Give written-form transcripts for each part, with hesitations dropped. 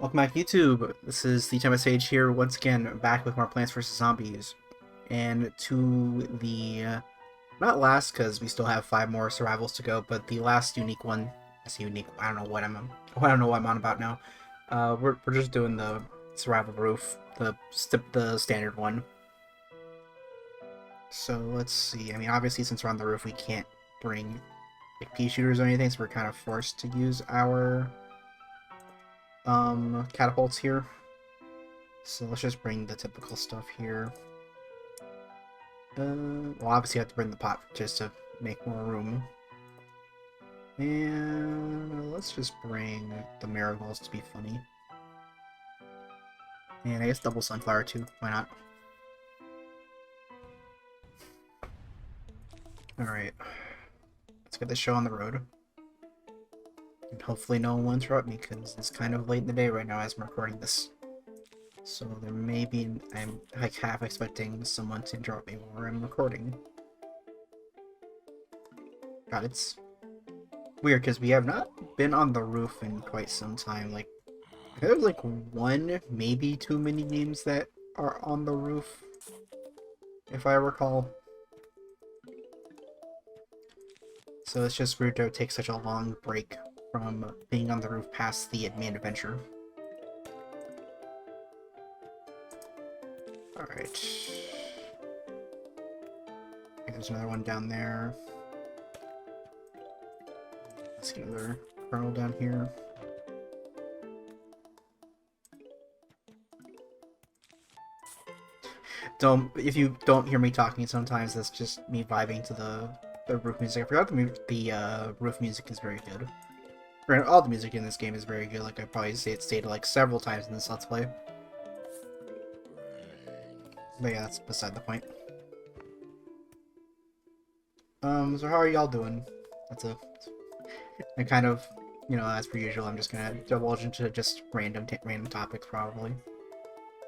Welcome back, YouTube. This is the Time Sage here once again, back with more Plants vs Zombies, and to the not last because we still have 5 more survivals to go, but the last unique one. It's unique. I don't know what I'm on about now. We're just doing the survival roof, the standard one. So let's see. I mean, obviously, since we're on the roof, we can't bring like pea shooters or anything, so we're kind of forced to use our catapults here. So let's just bring the typical stuff here. Well, obviously I have to bring the pot just to make more room. And let's just bring the marigolds to be funny. And I guess double sunflower too, why not? Alright. Let's get this show on the road. And hopefully no one will interrupt me, because it's kind of late in the day right now as I'm recording this. So there may be, I'm like half expecting someone to interrupt me while I'm recording. God, it's weird because we have not been on the roof in quite some time. Like, there's like 1, maybe 2 mini games that are on the roof, if I recall. So it's just weird to take such a long break from being on the roof past the main adventure. Alright. There's another one down there. Let's get another kernel down here. If you don't hear me talking sometimes, that's just me vibing to the roof music. I forgot the roof music is very good. Granted, all the music in this game is very good, like I probably stated like several times in this Let's Play. But yeah, that's beside the point. So how are y'all doing? And kind of, you know, as per usual, I'm just gonna divulge into just random topics probably.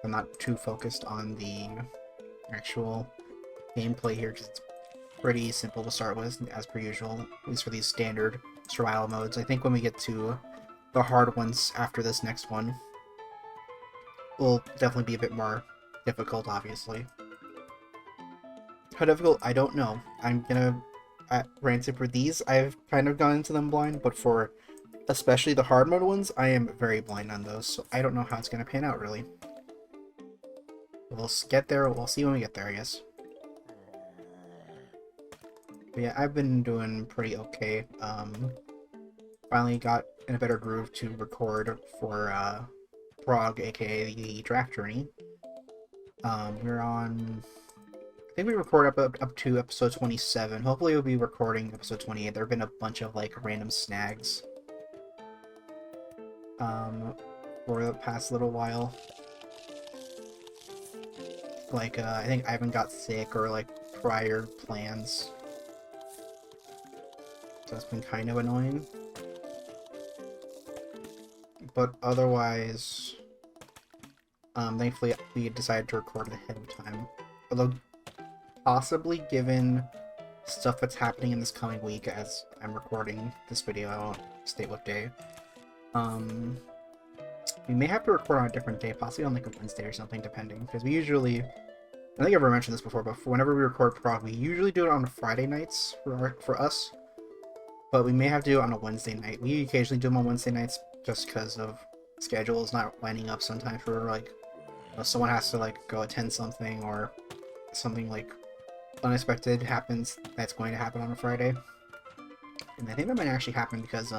I'm not too focused on the actual gameplay here because it's pretty simple to start with, as per usual, at least for these standard survival modes. I think when we get to the hard ones after this next one, will definitely be a bit more difficult, obviously. How difficult? I don't know. I'm gonna, granted for these, I've kind of gone into them blind, but for especially the hard mode ones, I am very blind on those, so I don't know how it's gonna pan out, really. We'll get there, we'll see when we get there, I guess. But yeah, I've been doing pretty okay. Finally got in a better groove to record for Prague, aka the Draft Journey. We're on, I think we record up to episode 27. Hopefully we'll be recording episode 28. There have been a bunch of like random snags for the past little while. Like I think Ivan got sick or like prior plans. So that's been kind of annoying. But otherwise, thankfully we decided to record ahead of time. Although, possibly given stuff that's happening in this coming week as I'm recording this video, I won't state what day. We may have to record on a different day, possibly on like a Wednesday or something, depending. Because we usually, I think I've ever mentioned this before, but whenever we record Prague, we usually do it on Friday nights for us. But we may have to do it on a Wednesday night. We occasionally do them on Wednesday nights just because of schedules not lining up sometimes for like, someone has to like go attend something or something like unexpected happens that's going to happen on a Friday. And I think that might actually happen because,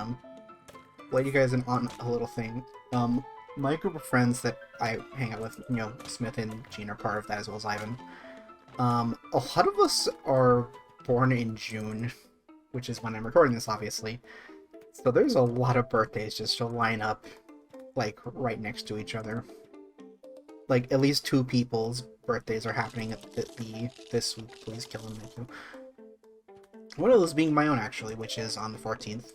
let you guys in on a little thing. My group of friends that I hang out with, you know, Smith and Gene are part of that as well as Ivan. A lot of us are born in June, which is when I'm recording this, obviously. So there's a lot of birthdays just to line up, like, right next to each other. Like, at least 2 people's birthdays are happening at this week. Please kill him, too. One of those being my own, actually, which is on the 14th.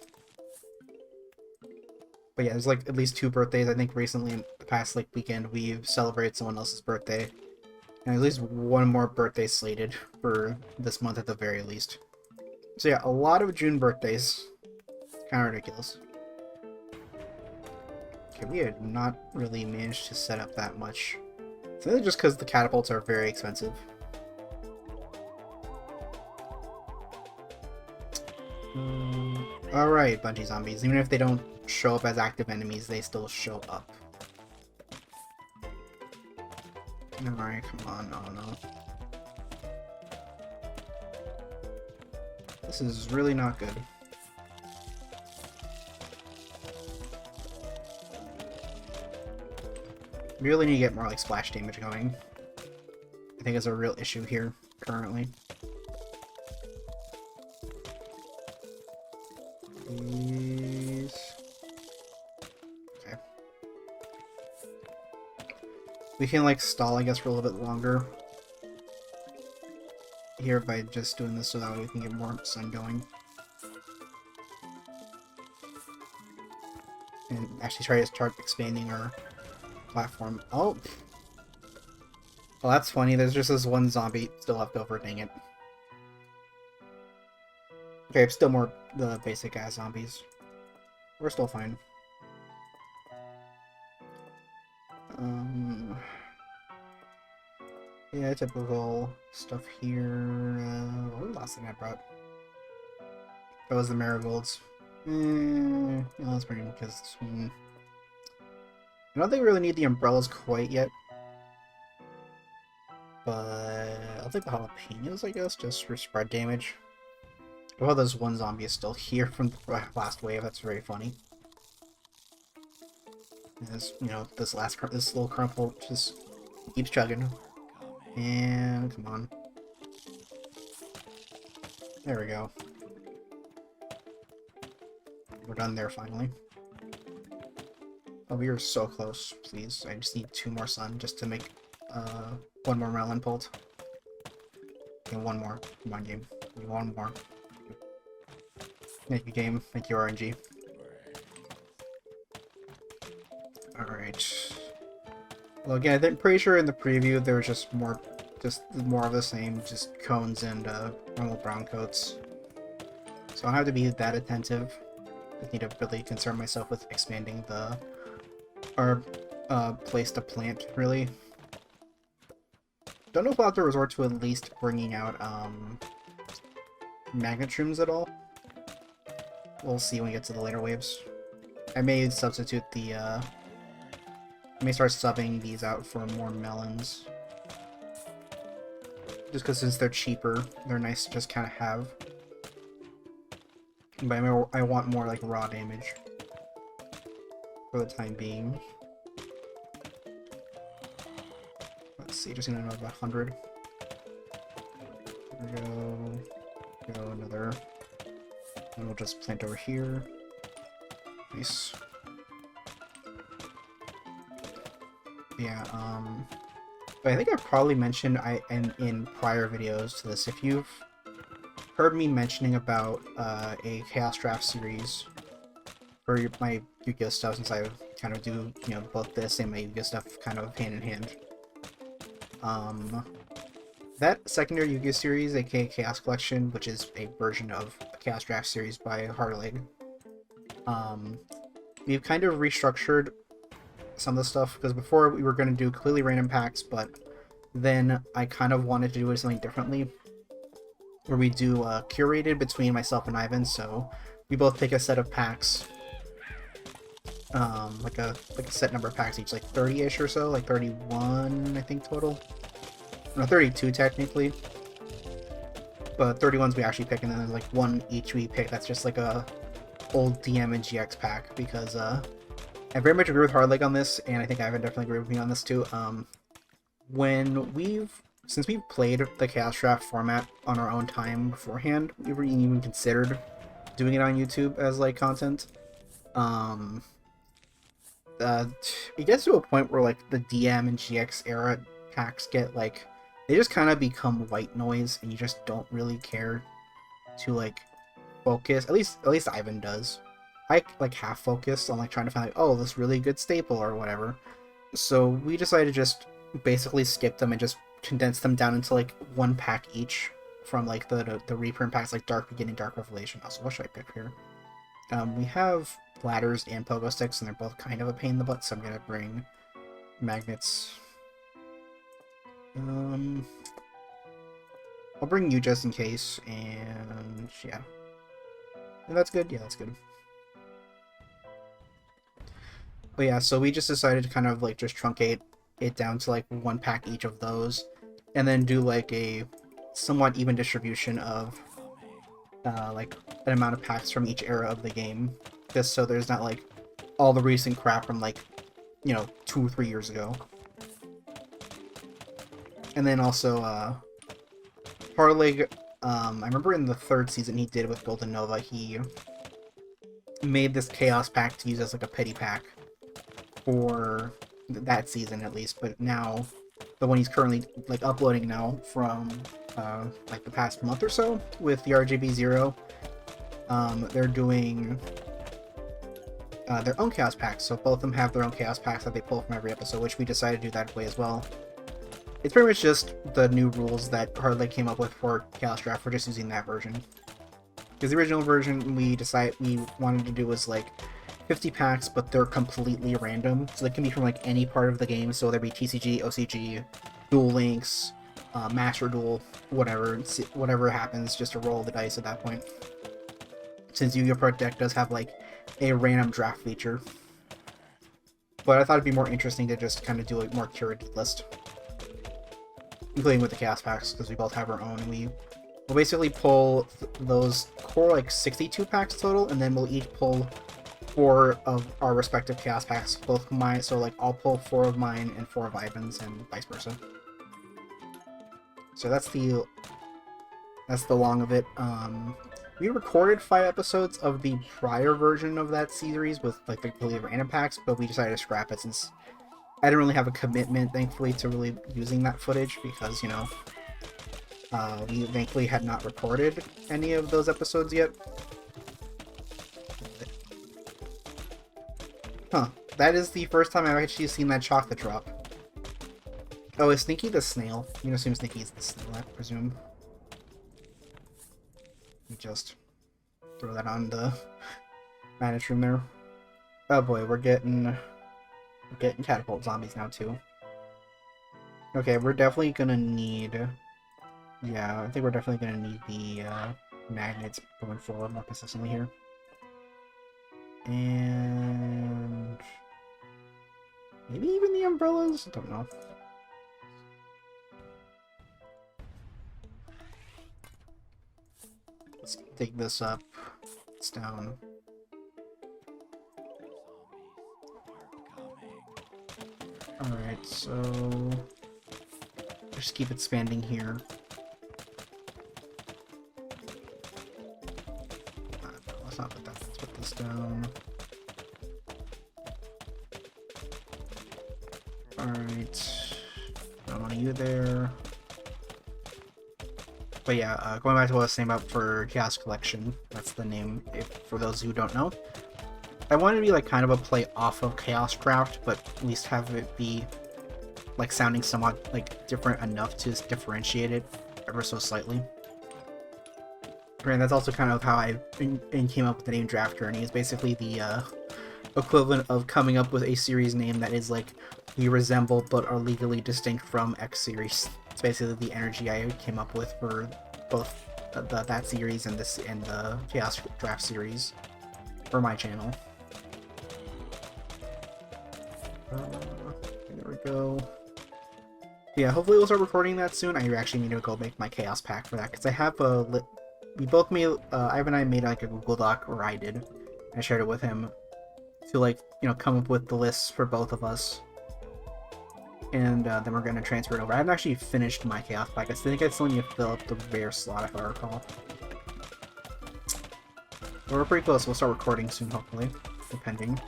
But yeah, there's like at least 2 birthdays. I think recently, in the past like weekend, we've celebrated someone else's birthday. And at least 1 more birthday slated for this month at the very least. So yeah, a lot of June birthdays. Kind of ridiculous. Okay, we had not really managed to set up that much. It's really just because the catapults are very expensive. Alright, Bungie zombies. Even if they don't show up as active enemies, they still show up. Alright, come on. Oh no. This is really not good. We really need to get more like splash damage going. I think it's a real issue here currently. Please. Okay. We can like stall, I guess, for a little bit longer here by just doing this so that way we can get more sun going. And actually try to start expanding our platform. Oh! Well, that's funny. There's just this one zombie still left over, dang it. Okay, still more the basic ass zombies. We're still fine. Yeah, typical stuff here. What was the last thing I brought? That was the marigolds. No, that's pretty because I don't think we really need the umbrellas quite yet. But I'll take the jalapenos, I guess, just for spread damage. Well, there's one zombie is still here from the last wave. That's very funny. As you know, this little crumple just keeps chugging. And come on. There we go. We're done there finally. Oh, we are so close. Please, I just need 2 more sun just to make 1 more melon pult. And 1 more. Come on, game. 1 more. Thank you, game. Thank you, RNG. Alright. Well, again, I'm pretty sure in the preview there was just more of the same, just cones and normal brown coats. So I don't have to be that attentive. I need to really concern myself with expanding our place to plant, really. Don't know if I'll have to resort to at least bringing out magnet shrooms at all. We'll see when we get to the later waves. I may substitute the I may start subbing these out for more melons. Just because since they're cheaper, they're nice to just kind of have. But I want more like raw damage for the time being. Let's see, just gonna know about 100. There we go. Go another. And we'll just plant over here. Nice. Yeah, but I think I've probably mentioned in prior videos to this. If you've heard me mentioning about a Chaos Draft series for my Yu-Gi-Oh stuff, since I kind of do, you know, both this and my Yu-Gi-Oh stuff kind of hand in hand. That secondary Yu-Gi-Oh series, aka Chaos Collection, which is a version of the Chaos Draft series by Harlig, we've kind of restructured some of the stuff, because before we were going to do completely random packs, but then I kind of wanted to do something differently, where we do curated between myself and Ivan, so we both pick a set of packs, like a set number of packs each, like 30-ish or so, like 31 I think total. No, 32 technically, but 31s we actually pick, and then there's like 1 each we pick that's just like a old DM and GX pack, because I very much agree with Hardleg on this, and I think Ivan definitely agree with me on this too. Since we've played the Chaos Draft format on our own time beforehand, we were even considered doing it on YouTube as like content. It gets to a point where like the DM and GX era packs get like, they just kind of become white noise, and you just don't really care to like focus. At least Ivan does. I like half focus on like trying to find like, oh, this really good staple or whatever. So we decided to just basically skip them and just condense them down into like 1 pack each from like the reprint packs, like Dark Beginning, Dark Revelation. Also, what should I pick here? We have ladders and pogo sticks, and they're both kind of a pain in the butt, so I'm gonna bring magnets. I'll bring you just in case, and yeah. And that's good? Yeah, that's good. But yeah, so we just decided to kind of like just truncate it down to like 1 pack each of those, and then do like a somewhat even distribution of like an amount of packs from each era of the game, just so there's not like all the recent crap from like, you know, 2 or 3 years ago. And then also Parlay, I remember in the 3rd season he did with Golden Nova, he made this Chaos pack to use as like a pity pack for that season at least, but now the one he's currently like uploading now from like the past month or so with the RGB 0, they're doing their own Chaos packs, so both of them have their own Chaos packs that they pull from every episode, which we decided to do that way as well. It's pretty much just the new rules that Hardlay came up with for Chaos Draft. We're just using that version. Because the original version we wanted to do was like 50 packs, but they're completely random. So they can be from like any part of the game. So there'd be TCG, OCG, Duel Links, Master Duel, whatever happens, just to roll the dice at that point. Since Yu-Gi-Oh! Pro deck does have like a random draft feature. But I thought it'd be more interesting to just kind of do a more curated list. Including with the Chaos packs, because we both have our own. We'll basically pull those core like 62 packs total, and then we'll each pull 4 of our respective Chaos packs, both mine. So like I'll pull 4 of mine and 4 of Ivan's, and vice versa. So that's the long of it. We recorded 5 episodes of the prior version of that series with like the completely random packs, but we decided to scrap it since I didn't really have a commitment, thankfully, to really using that footage because, you know, we thankfully had not recorded any of those episodes yet. Huh. That is the first time I've actually seen that chocolate drop. Oh, is Sneaky the snail? You can assume Sneaky is the snail, I presume. Let me just throw that on the manage room there. Oh boy, we're getting catapult zombies now too. Okay, we're definitely gonna need... Yeah, I think we're definitely gonna need the magnets going forward more consistently here. And... maybe even the umbrellas? I don't know. Let's dig this up. It's down. Alright, so... just keep expanding here. No, let's not put that. Let's put this down. Alright. Don't want you there. But yeah, going back to what I was saying about for Chaos Collection, that's the name, for those who don't know. I wanted to be like kind of a play off of Chaos Draft, but at least have it be like sounding somewhat like different enough to differentiate it ever so slightly. And that's also kind of how I came up with the name Draft Journey. Is basically the equivalent of coming up with a series name that is like we resemble but are legally distinct from X series. It's basically the energy I came up with for both that series and the Chaos Draft series for my channel. There we go. Yeah, hopefully we'll start recording that soon. I actually need to go make my Chaos pack for that because I have a we both made Ivan and I made like a Google Doc, or I did. I shared it with him to like, you know, come up with the lists for both of us, and then we're gonna transfer it over. I haven't actually finished my Chaos pack. I think I still need to fill up the rare slot if I recall. But we're pretty close. We'll start recording soon, hopefully, depending.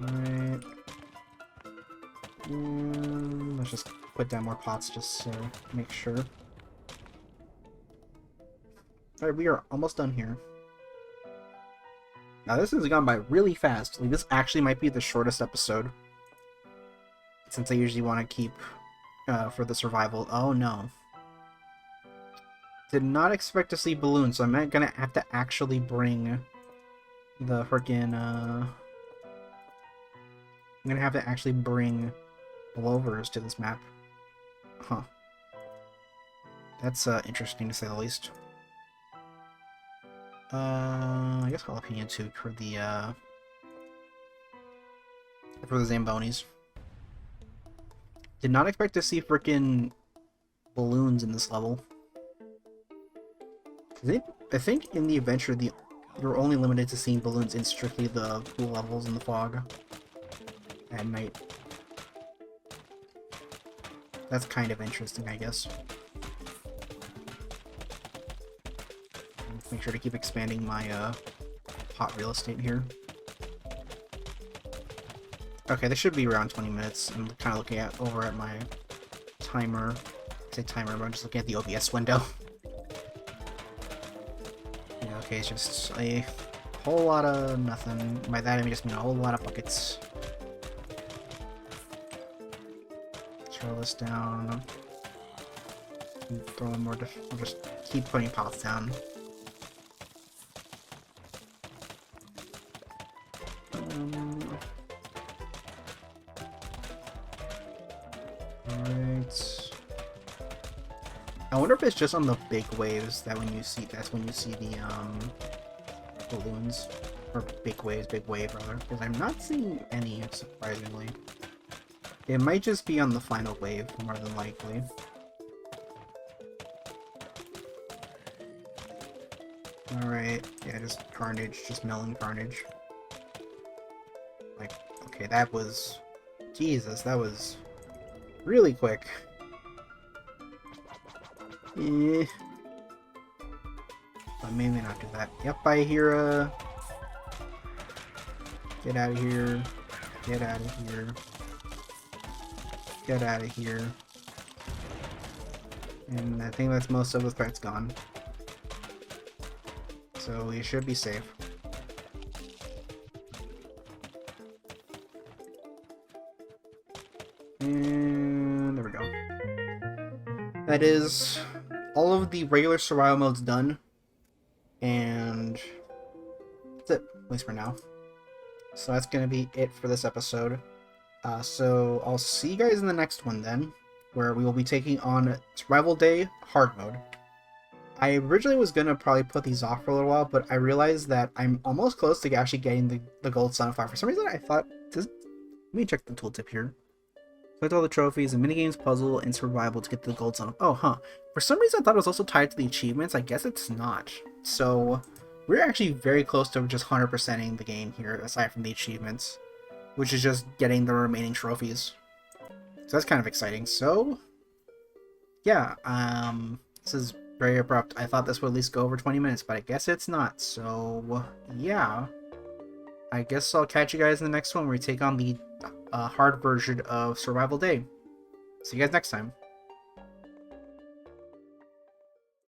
Alright. Let's just put down more pots just to make sure. Alright, we are almost done here. Now this has gone by really fast. Like, this actually might be the shortest episode, since I usually want to keep for the survival. Oh no. Did not expect to see balloons, so I'm gonna have to actually bring the freaking, I'm gonna have to actually bring blowovers to this map. Huh. That's, interesting to say the least. I guess jalapeno too for the Zambonis. Did not expect to see freaking balloons in this level. I think in the adventure, you're only limited to seeing balloons in strictly the pool levels in the fog at night. That's kind of interesting, I guess. Make sure to keep expanding my hot real estate here. Okay, this should be around 20 minutes. I'm kind of looking over at my timer. I say timer, but I'm just looking at the OBS window. Yeah, okay, it's just a whole lot of nothing. By that I just mean a whole lot of buckets. Throw this down. Throw in more. I'll just keep putting pots down. I wonder if it's just on the big waves that that's when you see the balloons, or big wave rather, because I'm not seeing any, surprisingly. It might just be on the final wave, more than likely. Alright, yeah, just carnage, just milling carnage. Like, okay, that was... Jesus, that was really quick. Eh. But maybe not do that. Yep, I hear get out of here. Get out of here. Get out of here. And I think that's most of the threats gone. So we should be safe. And there we go. That is all of the regular survival modes done. And that's it, at least for now. So that's going to be it for this episode. So I'll see you guys in the next one then, where we will be taking on Survival Day Hard Mode. I originally was going to probably put these off for a little while, but I realized that I'm almost close to actually getting the Gold Sunflower. For some reason I thought, let me check the tooltip here. Collect all the trophies and minigames, puzzle, and survival to get the Gold Sunflower. Oh, huh. For some reason I thought it was also tied to the achievements. I guess it's not. So we're actually very close to just 100%ing the game here, aside from the achievements, which is just getting the remaining trophies. So that's kind of exciting. So yeah, this is very abrupt. I thought this would at least go over 20 minutes, but I guess it's not. So yeah, I guess I'll catch you guys in the next one where we take on the hard version of Survival Day. See you guys next time.